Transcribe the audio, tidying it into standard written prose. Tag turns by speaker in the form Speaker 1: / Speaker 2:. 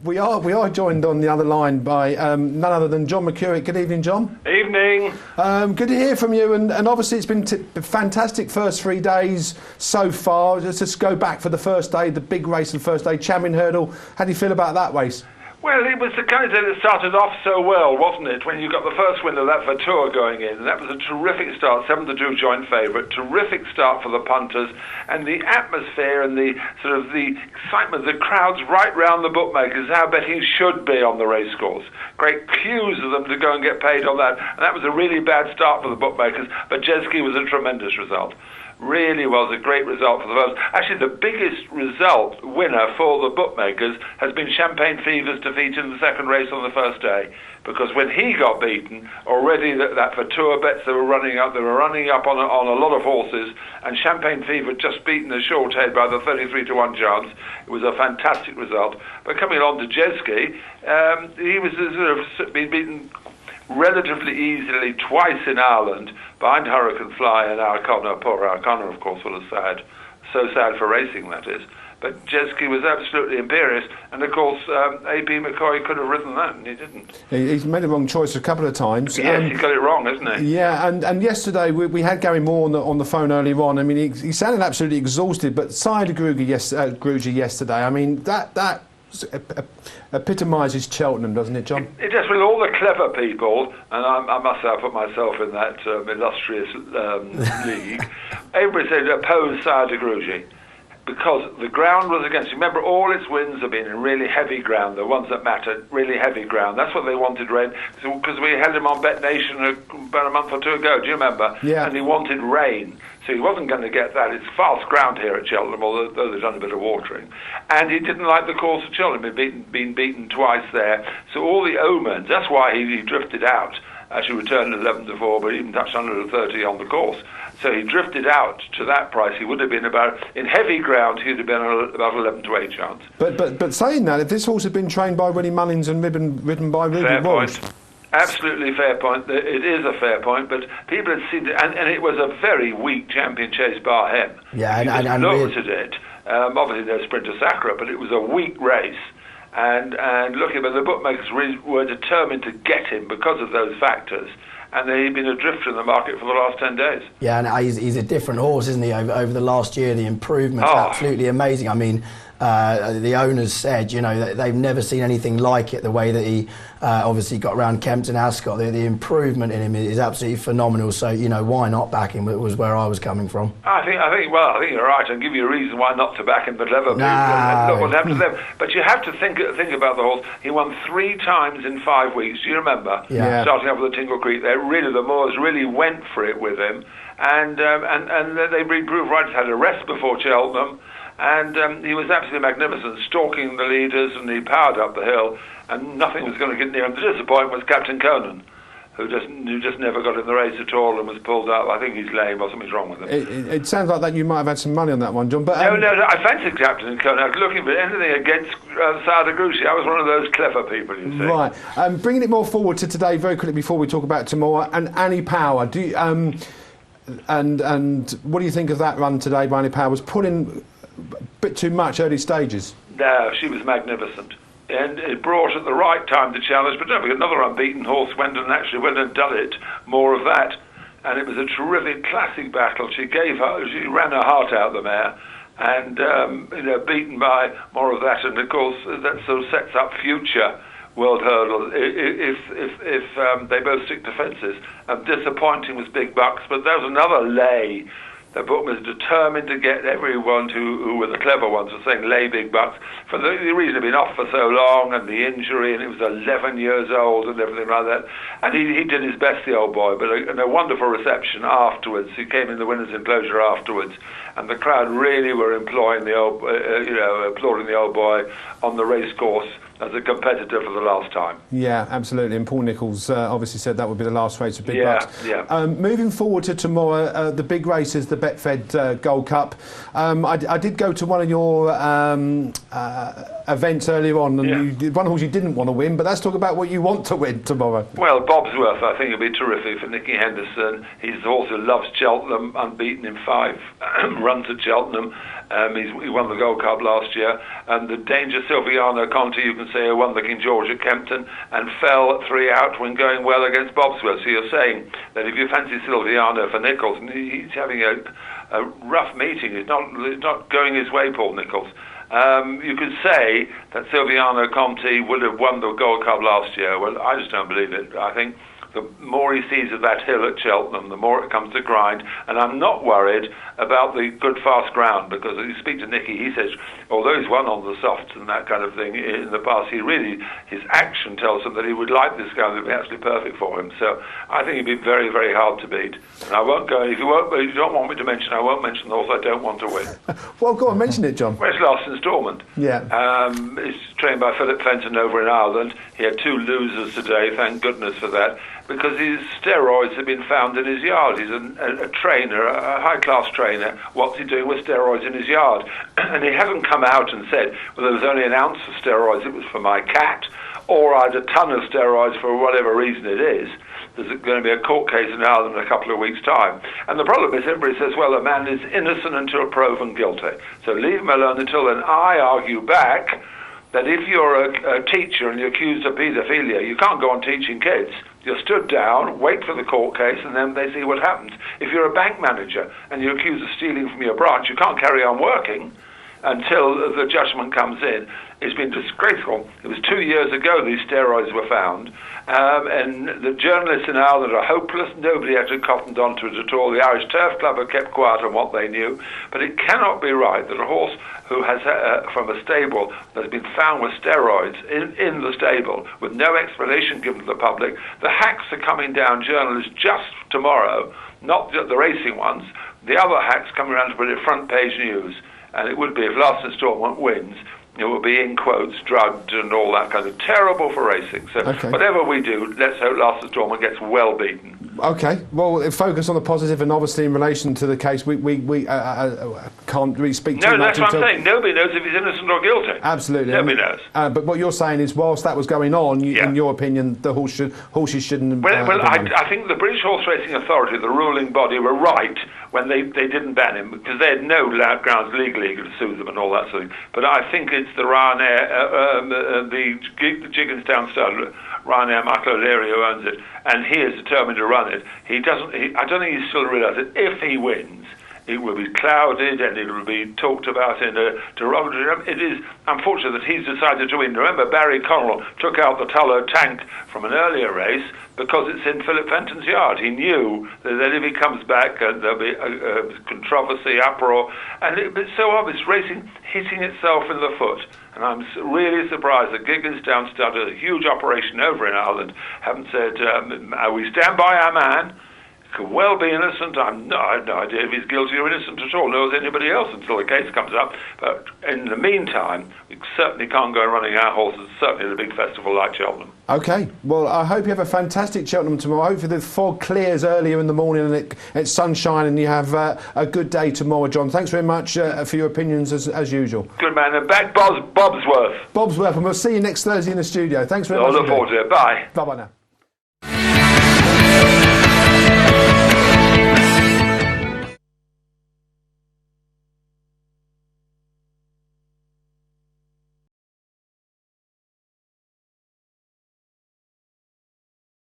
Speaker 1: We are joined on the other line by none other than John McCririck. Good evening, John.
Speaker 2: Evening.
Speaker 1: Good to hear from you, and obviously it's been fantastic first 3 days so far. Let's go back for the first day, the big race and first day, Champion Hurdle. How do you feel about that race?
Speaker 2: Well, it was the kind of day that started off so well, wasn't it, when you got the first win of that Vatur going in. And that was a terrific start, 7-2 joint favourite, terrific start for the punters, and the atmosphere and the sort of the excitement, the crowds right round the bookmakers, how betting should be on the racecourse. Great queues of them to go and get paid on that, and that was a really bad start for the bookmakers, but Jeski was a tremendous result. Really was a great result for the first. Actually, the biggest result winner for the bookmakers has been Champagne Fever's defeat in the second race on the first day, because when he got beaten, already that Vatur bets they were running up on a lot of horses, and Champagne Fever just beaten the short head by the 33-1 chance. It was a fantastic result. But coming along to Jeski, he was sort of been beaten relatively easily twice in Ireland behind Hurricane Fly and Arcona. Poor Arcona, of course, was sad. So sad for racing, that is. But Jeski was absolutely imperious, and of course A.P. McCoy could have ridden that, and he didn't.
Speaker 1: He's made the wrong choice a couple of times.
Speaker 2: Yes, he got it wrong, isn't he?
Speaker 1: Yeah, and yesterday we had Gary Moore on the phone earlier on. I mean, he sounded absolutely exhausted, but Sire Grugy yesterday, I mean, that epitomises Cheltenham, doesn't it, John?
Speaker 2: It does, with all the clever people, and I must say I put myself in that illustrious league. Everybody said oppose Sire Grugy, because the ground was against him. Remember, all its wins have been in really heavy ground, the ones that mattered, really heavy ground. That's what they wanted, rain, because we had him on BetNation about a month or two ago, do you remember?
Speaker 1: Yeah.
Speaker 2: And he wanted rain, so he wasn't going to get that. It's fast ground here at Cheltenham, although they've done a bit of watering. And he didn't like the course of Cheltenham. He'd been beaten twice there. So all the omens, that's why he drifted out. Actually returned at 11-4, but even touched 130 on the course. So he drifted out to that price. He would have been in heavy ground, he'd have been about 11-8 chance.
Speaker 1: But saying that, if this horse had been trained by Willie Mullins and ridden by Ruby Walsh...
Speaker 2: Absolutely fair point. It is a fair point, but people had seen it, and it was a very weak champion chase bar him.
Speaker 3: Yeah,
Speaker 2: and looked at it. Obviously, there's Sprinter Sacra, but it was a weak race. And looking, but the bookmakers were determined to get him because of those factors. And he'd been adrift in the market for the last 10 days.
Speaker 3: Yeah, and he's a different horse, isn't he? Over the last year, the improvement's absolutely amazing. I mean, the owners said, you know, that they've never seen anything like it. The way that he obviously got around Kempton Ascot, the improvement in him is absolutely phenomenal. So, you know, why not back him? It was where I was coming from.
Speaker 2: I think you're right. I'll give you a reason why not to back him, but clever people. But you have to think about the horse. He won 3 times in 5 weeks. Do you remember?
Speaker 3: Yeah.
Speaker 2: Starting off with the Tingle Creek, the Moors really went for it with him, and they proved right. He had a rest before Cheltenham. And he was absolutely magnificent, stalking the leaders, and he powered up the hill, and nothing was going to get near him. The disappointment was Captain Conan, who just never got in the race at all and was pulled out. I think he's lame or something's wrong with him.
Speaker 1: It sounds like that you might have had some money on that one, John. But
Speaker 2: no, I fancied Captain Conan. I was looking for anything against Sire Grugy. I was one of those clever people, you see.
Speaker 1: Right. Bringing it more forward to today, very quickly before we talk about tomorrow, and Annie Power. And what do you think of that run today by Annie Power? Was put in a bit too much early stages.
Speaker 2: No, she was magnificent. And it brought at the right time to challenge, but don't forget, another unbeaten horse went and done it, more of that. And it was a terrific classic battle. She ran her heart out, the mare, and beaten by more of that. And of course, that sort of sets up future World Hurdle if they both stick to fences. Disappointing was Big Bucks, but there was another lay. The book was determined to get everyone who were the clever ones were saying lay Big Bucks for the reason he'd been off for so long and the injury, and it was 11 years old and everything like that. And he did his best, the old boy, but a wonderful reception afterwards. He came in the winner's enclosure afterwards, and the crowd really were applauding the old boy on the race course as a competitor for the last time.
Speaker 1: Yeah, absolutely. And Paul Nicholls obviously said that would be the last race of Big Bucks.
Speaker 2: Yeah.
Speaker 1: Moving forward to tomorrow, the big races, the Betfred Gold Cup. I did go to one of your events earlier on, and one horse you didn't want to win, but let's talk about what you want to win tomorrow.
Speaker 2: Well, Bobsworth, I think, will be terrific for Nicky Henderson. He's the horse who loves Cheltenham, unbeaten in 5 runs at Cheltenham. He won the Gold Cup last year. And the Danger Silviano Conti, you can say, who won the King George at Kempton and fell 3 out when going well against Bobsworth. So you're saying that if you fancy Silviano for Nichols, and he's having a rough meeting. It's not going his way, Paul Nichols. You could say that Silviano Conti would have won the Gold Cup last year. Well, I just don't believe it. I think the more he sees of that hill at Cheltenham, the more it comes to grind. And I'm not worried about the good fast ground, because if you speak to Nicky, he says, although he's won on the softs and that kind of thing in the past, his action tells him that he would like this guy to be absolutely perfect for him. So I think he'd be very, very hard to beat. And I won't go, if you don't want me to mention, I won't mention the horse I don't want to win.
Speaker 1: Well, go on, mention it, John.
Speaker 2: Well, it's Last Instalment.
Speaker 1: Yeah.
Speaker 2: It's trained by Philip Fenton over in Ireland. He had 2 losers today, thank goodness for that, because his steroids have been found in his yard. He's a trainer, a high-class trainer. What's he doing with steroids in his yard? And he hasn't come out and said, well, there was only an ounce of steroids, it was for my cat, or I had a ton of steroids for whatever reason it is. There's going to be a court case in Ireland in a couple of weeks' time. And the problem is everybody says, well, a man is innocent until proven guilty. So leave him alone until then. I argue back that if you're a teacher and you're accused of paedophilia, you can't go on teaching kids. You're stood down, wait for the court case, and then they see what happens. If you're a bank manager and you're accused of stealing from your branch, you can't carry on working until the judgment comes in. It's been disgraceful. It was 2 years ago these steroids were found, and the journalists in Ireland are hopeless. Nobody actually cottoned onto it at all. The Irish Turf Club have kept quiet on what they knew, but it cannot be right that a horse who has from a stable that's been found with steroids in the stable with no explanation given to the public. The hacks are coming down, journalists, just tomorrow, not the racing ones. The other hacks coming around to put it front page news. And it would be, if Last Instalment wins, it will be, in quotes, drugged and all that kind of terrible for racing. So whatever we do, let's hope Last Instalment gets well beaten.
Speaker 1: Okay, well, focus on the positive, and obviously in relation to the case, we can't really speak too much.
Speaker 2: No, that's what I'm saying. Nobody knows if he's innocent or guilty.
Speaker 1: Absolutely.
Speaker 2: Nobody knows.
Speaker 1: But what you're saying is, whilst that was going on, in your opinion, the horses shouldn't...
Speaker 2: I think the British Horse Racing Authority, the ruling body, were right when they didn't ban him, because they had no grounds legally to sue them and all that sort of thing. But I think it's the Ryanair, the Jigginstown stud, Ryanair Michael O'Leary, who owns it, and he is determined to run it. I don't think he still realises that if he wins, it will be clouded and it will be talked about in a derogatory... It is unfortunate that he's decided to win. Remember, Barry Connell took out the Tullow tank from an earlier race because it's in Philip Fenton's yard. He knew that if he comes back, there'll be controversy, uproar, and it's so obvious, racing hitting itself in the foot. And I'm really surprised that Gigginsdown started a huge operation over in Ireland, haven't said, we stand by our man. Could well be innocent. I have no idea if he's guilty or innocent at all, nor is anybody else until the case comes up. But in the meantime, we certainly can't go running our horses, certainly at a big festival like Cheltenham. Okay, well, I hope you have a fantastic Cheltenham tomorrow. Hopefully the fog clears earlier in the morning and it's sunshine and you have a good day tomorrow, John. Thanks very much for your opinions as usual. Good man, and back Bobsworth. Bobsworth, and we'll see you next Thursday in the studio. Thanks very much. I look forward to it. Bye. Bye-bye now.